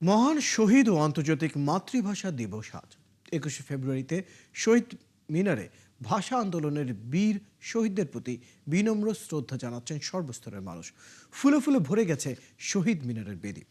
মহান শহীদ ও আন্তর্জাতিক মাতৃভাষা দিবস আজ 21শে ফেব্রুয়ারিতে শহীদ মিনারে ভাষা আন্দোলনের বীর শহীদদের প্রতি বিনম্র শ্রদ্ধা জানাচ্ছেন সর্বস্তরের মানুষ। ফুলে ফুলে ভরে গেছে শহীদ মিনারের বেদি।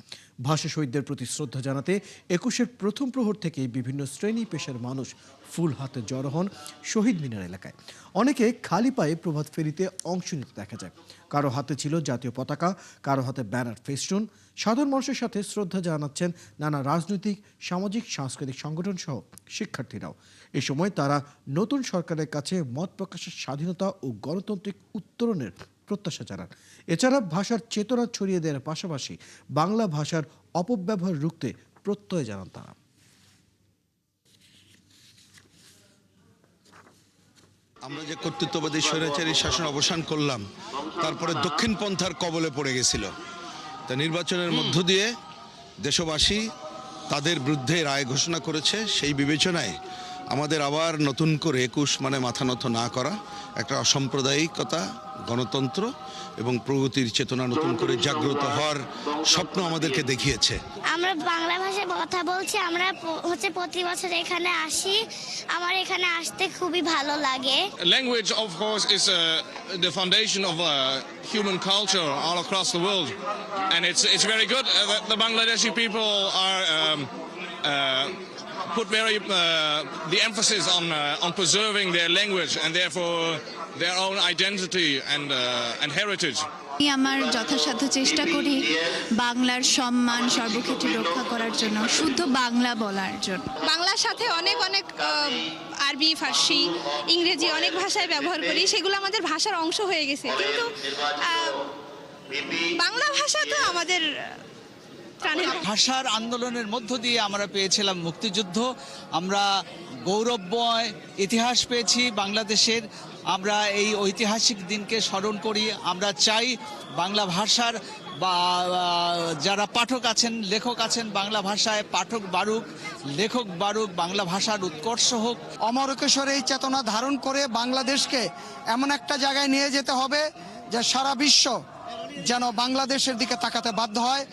ভাষা শহীদদের প্রতি শ্রদ্ধা জানাতে 21শের প্রথম প্রহর থেকেই বিভিন্ন শ্রেণী পেশার মানুষ ফুল হাতে জড়ো হন শহীদ মিনার এলাকায়। অনেকে খালি পায়ে প্রভাত ফেরিতে অংশ নিতে দেখা যায়। কারো হাতে ছিল জাতীয় পতাকা, কারো হাতে ব্যানার ফেস্টুন। সাধারণ মানুষের সাথে শ্রদ্ধা জানাচ্ছেন নানা রাজনৈতিক, সামাজিক, সাংস্কৃতিক সংগঠন সহ শিক্ষার্থীরাও। এ সময় তারা নতুন সরকারের কাছে মত প্রকাশের স্বাধীনতা ও গণতান্ত্রিক উত্তরণের প্রত্যাশা জানান। এছাড়া ভাষার চেতনা ছড়িয়ে দেওয়ার পাশাপাশি বাংলা ভাষার অপব্যবহার রুখতে প্রত্যয় জানান তারা। আমরা যে কর্তৃত্ববাদী স্বৈরাচারী শাসন অবসান করলাম, তারপরে দক্ষিণ পন্থার কবলে পড়ে গেছিল। তা নির্বাচনের মধ্য দিয়ে দেশবাসী তাদের বিরুদ্ধে রায় ঘোষণা করেছে। সেই বিবেচনায় আমাদের আবার নতুন করে 21 মানে মাথা নত না করা, একটা অসাম্প্রদায়িকতা, গণতন্ত্র এবং প্রগতির চেতনা নতুন করে জাগ্রত হওয়ার স্বপ্ন আমাদেরকে দেখিয়েছে। আমরা বাংলা ভাষায় কথা বলছি। আমরা প্রতি বছর এখানে আসি। আমার এখানে আসতে খুবই ভালো লাগে। Language, of course, is the foundation of human culture all across the world, and it's very good that the Bangladeshi people are put the emphasis on preserving their language and therefore their own identity and heritage. আমি আমার যথাসাধ্য চেষ্টা করি বাংলার সম্মান সর্বক্ষেত্রে রক্ষা করার জন্য, শুদ্ধ বাংলা বলার জন্য। বাংলার সাথে অনেক আরবি, ফার্সি, ইংরেজি অনেক ভাষায় ব্যবহার করি, সেগুলো আমাদের ভাষার অংশ হয়ে গেছে। কিন্তু বাংলা ভাষা তো আমাদের ভাষার আন্দোলনের মধ্য দিয়ে আমরা পেয়েছিলাম মুক্তিযুদ্ধ, আমরা গৌরবময় ইতিহাস পেয়েছি বাংলাদেশের। আমরা এই ঐতিহাসিক দিনকে স্মরণ করি। আমরা চাই বাংলা ভাষার বা যারা পাঠক আছেন, লেখক আছেন, বাংলা ভাষায় পাঠক বাড়ুক, লেখক বাড়ুক, বাংলা ভাষার উৎকর্ষ হোক। অমরকেশর এই চেতনা ধারণ করে বাংলাদেশকে এমন একটা জায়গায় নিয়ে যেতে হবে যে সারা বিশ্ব যেন বাংলাদেশের দিকে তাকাতে বাধ্য হয়।